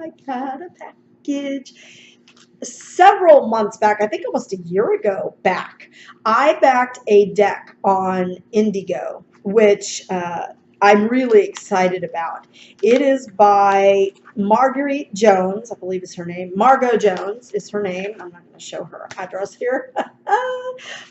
I got a package. Several months back, I think almost a year ago back, I backed a deck on Indigo, which I'm really excited about. It is by Margaux Jones, I believe is her name. Margaux Jones is her name. I'm not going to show her address here.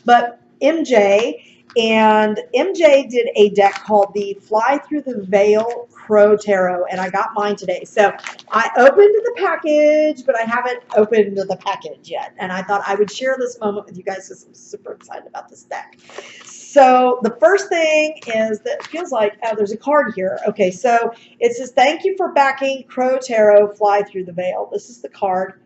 But MJ, and MJ did a deck called the Fly Through the Veil Crow Tarot, and I got mine today. So I opened the package, but I haven't opened the package yet. And I thought I would share this moment with you guys because I'm super excited about this deck. So the first thing is that it feels like, oh, there's a card here. Okay, so it says, thank you for backing Crow Tarot Fly Through the Veil. This is the card.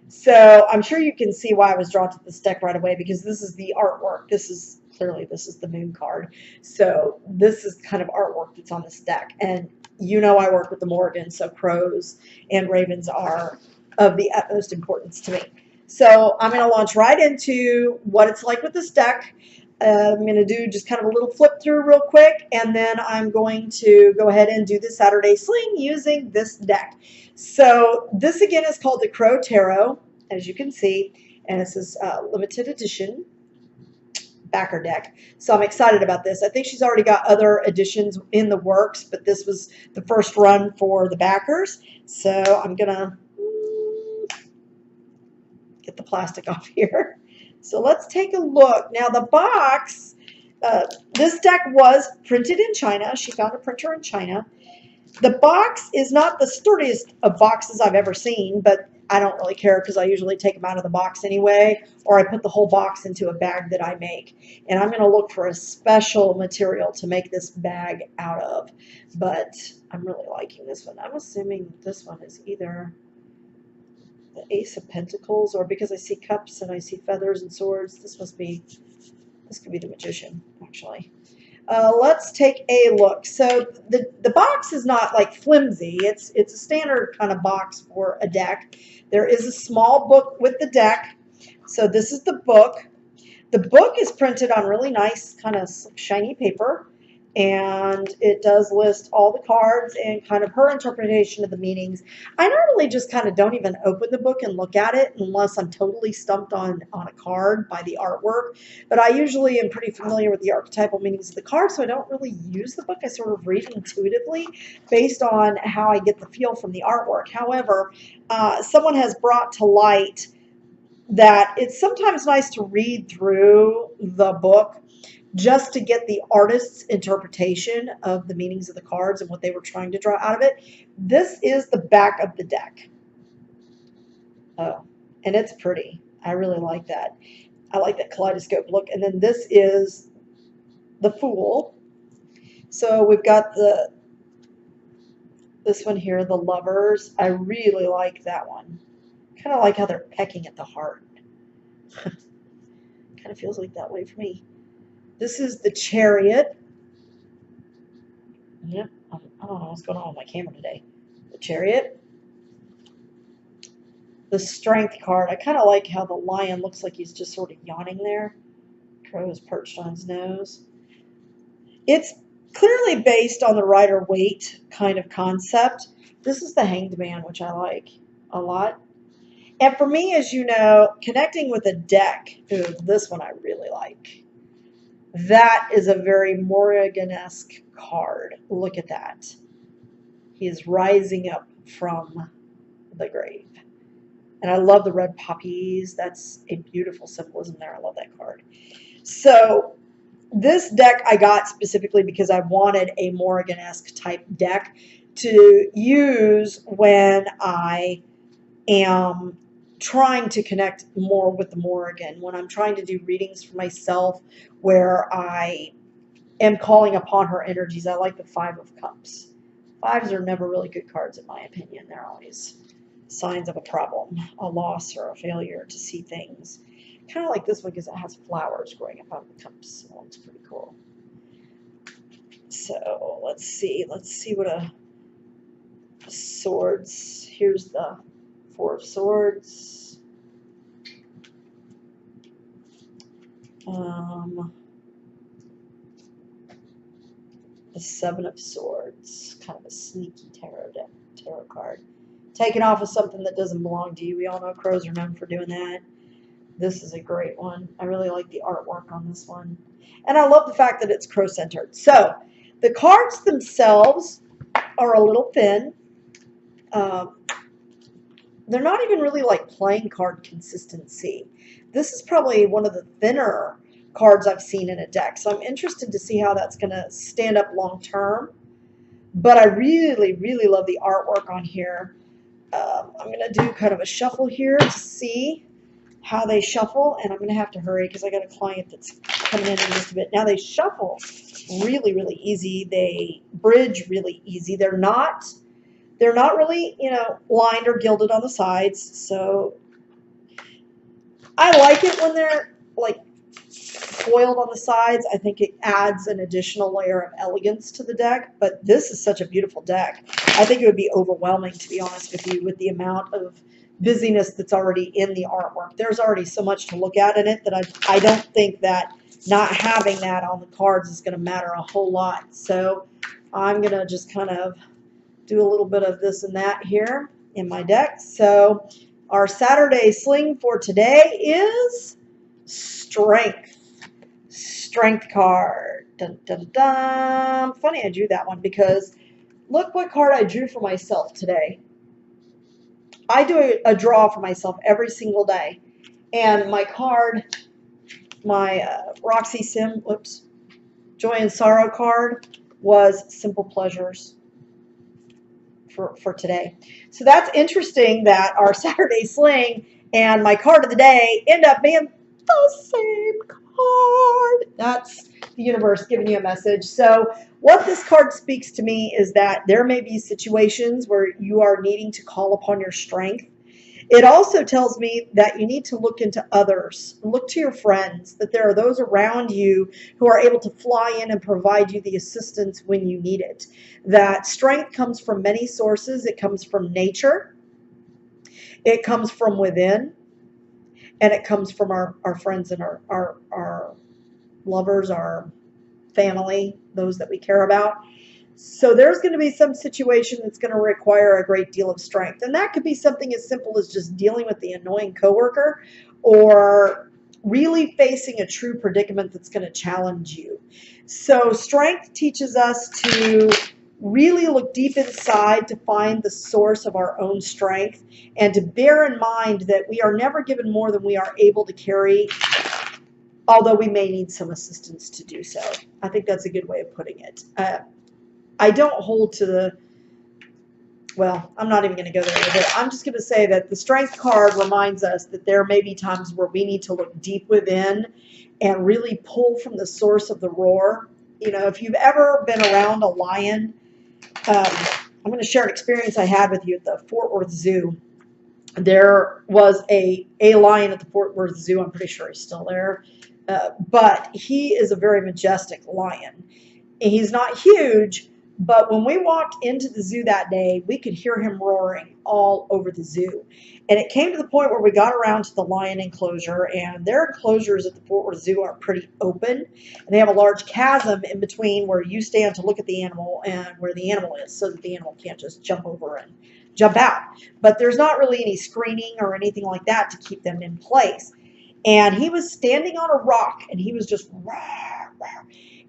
So I'm sure you can see why I was drawn to this deck right away, because this is the artwork. This is the moon card. So this is kind of artwork that's on this deck. And you know I work with the Morgan, so crows and ravens are of the utmost importance to me. So I'm going to launch right into what it's like with this deck. I'm going to do just kind of a little flip through real quick, and then I'm going to go ahead and do the Saturday Sling using this deck. So this again is called the Crow Tarot, as you can see, and this is limited edition backer deck. So I'm excited about this. I think she's already got other editions in the works, but this was the first run for the backers. So I'm going to get the plastic off here. So let's take a look. Now the box, this deck was printed in China. She found a printer in China. The box is not the sturdiest of boxes I've ever seen, but I don't really care because I usually take them out of the box anyway, or I put the whole box into a bag that I make. And I'm going to look for a special material to make this bag out of, but I'm really liking this one. I'm assuming this one is either the Ace of Pentacles, or because I see cups and I see feathers and swords, this could be the Magician, actually. Let's take a look. So the box is not like flimsy. It's a standard kind of box for a deck. There is a small book with the deck. So this is the book. The book is printed on really nice kind of shiny paper, and it does list all the cards and kind of her interpretation of the meanings. I normally just kind of don't even open the book and look at it unless I'm totally stumped on a card by the artwork, but I usually am pretty familiar with the archetypal meanings of the cards, so I don't really use the book. I sort of read intuitively based on how I get the feel from the artwork. However, someone has brought to light that it's sometimes nice to read through the book just to get the artist's interpretation of the meanings of the cards and what they were trying to draw out of it. This is the back of the deck. Oh, and it's pretty. I really like that. I like that kaleidoscope look. And then this is the Fool. So we've got this one here, the Lovers. I really like that one. Kind of like how they're pecking at the heart. Kind of feels like that way for me. This is the Chariot. Yep, I don't know what's going on with my camera today. The Chariot. The Strength card. I kind of like how the lion looks like he's just sort of yawning there. Crow is perched on his nose. It's clearly based on the Rider-Waite kind of concept. This is the Hanged Man, which I like a lot. And for me, as you know, connecting with a deck, this one I really like. That is a very Morrigan-esque card. Look at that. He is rising up from the grave. And I love the red poppies. That's a beautiful symbolism there. I love that card. So this deck I got specifically because I wanted a Morrigan-esque type deck to use when I am trying to connect more with the Morrigan, when I'm trying to do readings for myself where I am calling upon her energies. I like the Five of Cups. Fives are never really good cards in my opinion. They're always signs of a problem, a loss or a failure to see things. Kind of like this one because it has flowers growing up out of the cups. So it's pretty cool. So let's see what a swords. Here's the Four of Swords. The Seven of Swords. Kind of a sneaky tarot card. taking off with something that doesn't belong to you. We all know crows are known for doing that. This is a great one. I really like the artwork on this one. And I love the fact that it's crow-centered. So, the cards themselves are a little thin. They're not even really like playing card consistency. This is probably one of the thinner cards I've seen in a deck. So I'm interested to see how that's going to stand up long term. But I really, really love the artwork on here. I'm going to do kind of a shuffle here to see how they shuffle. And I'm going to have to hurry because I got a client that's coming in just a bit. Now they shuffle really, really easy. They bridge really easy. They're not really, you know, lined or gilded on the sides. So I like it when they're like foiled on the sides. I think it adds an additional layer of elegance to the deck. But this is such a beautiful deck. I think it would be overwhelming, to be honest with you, with the amount of busyness that's already in the artwork. There's already so much to look at in it that I don't think that not having that on the cards is going to matter a whole lot. So I'm going to just kind of do a little bit of this and that here in my deck. So our Saturday Sling for today is Strength. Strength card. Dun, dun, dun. Funny I drew that one because look what card I drew for myself today. I do a draw for myself every single day. And my card, my Roxy Sim, Joy and Sorrow card was Simple Pleasures for today. So that's interesting that our Saturday Sling and my card of the day end up being the same card. That's the universe giving you a message. So what this card speaks to me is that there may be situations where you are needing to call upon your strength. It also tells me that you need to look into others, look to your friends, that there are those around you who are able to fly in and provide you the assistance when you need it. That strength comes from many sources. It comes from nature. It comes from within. And it comes from our friends and our lovers, our family, those that we care about. So there's going to be some situation that's going to require a great deal of strength. And that could be something as simple as just dealing with the annoying coworker or really facing a true predicament that's going to challenge you. So strength teaches us to really look deep inside to find the source of our own strength and to bear in mind that we are never given more than we are able to carry, although we may need some assistance to do so. I think that's a good way of putting it. I don't hold to the, well, I'm not even going to go there with it. I'm just going to say that the strength card reminds us that there may be times where we need to look deep within and really pull from the source of the roar. You know, if you've ever been around a lion, I'm going to share an experience I had with you at the Fort Worth Zoo. There was a lion at the Fort Worth Zoo. I'm pretty sure he's still there. But he is a very majestic lion. And he's not huge, but when we walked into the zoo that day, we could hear him roaring all over the zoo. And it came to the point where we got around to the lion enclosure, and their enclosures at the Fort Worth Zoo are pretty open. And they have a large chasm in between where you stand to look at the animal and where the animal is, so that the animal can't just jump over and jump out. But there's not really any screening or anything like that to keep them in place. And he was standing on a rock, and he was just rah, rah.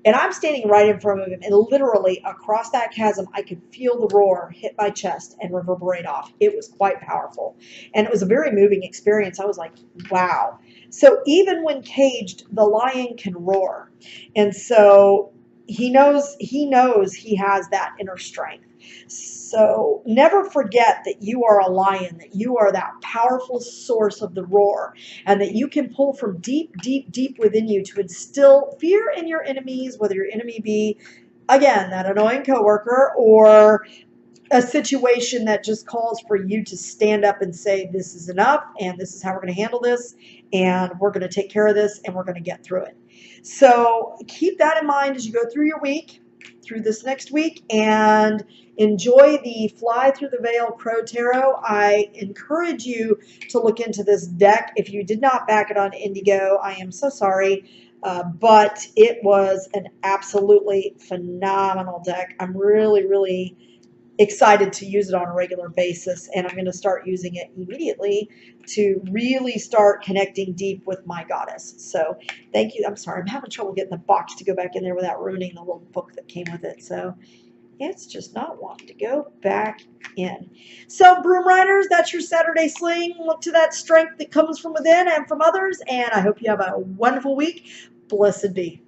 And I'm standing right in front of him, and literally across that chasm, I could feel the roar hit my chest and reverberate off. It was quite powerful. And it was a very moving experience. I was like, wow. So even when caged, the lion can roar. And so he knows he has that inner strength. So never forget that you are a lion, that you are that powerful source of the roar, and that you can pull from deep, deep, deep within you to instill fear in your enemies, whether your enemy be, again, that annoying coworker or a situation that just calls for you to stand up and say, this is enough, and this is how we're going to handle this, and we're going to take care of this, and we're going to get through it. So keep that in mind as you go through your week, through this next week, and enjoy the Fly Through the Veil Crow Tarot. I encourage you to look into this deck. If you did not back it on Indigo, I am so sorry, but it was an absolutely phenomenal deck. I'm really, really excited to use it on a regular basis, and I'm going to start using it immediately to really start connecting deep with my goddess. So thank you. I'm sorry, I'm having trouble getting the box to go back in there without ruining the little book that came with it. So it's just not wanting to go back in. So Broom Riders, that's your Saturday Sling. Look to that strength that comes from within and from others, and I hope you have a wonderful week. Blessed be.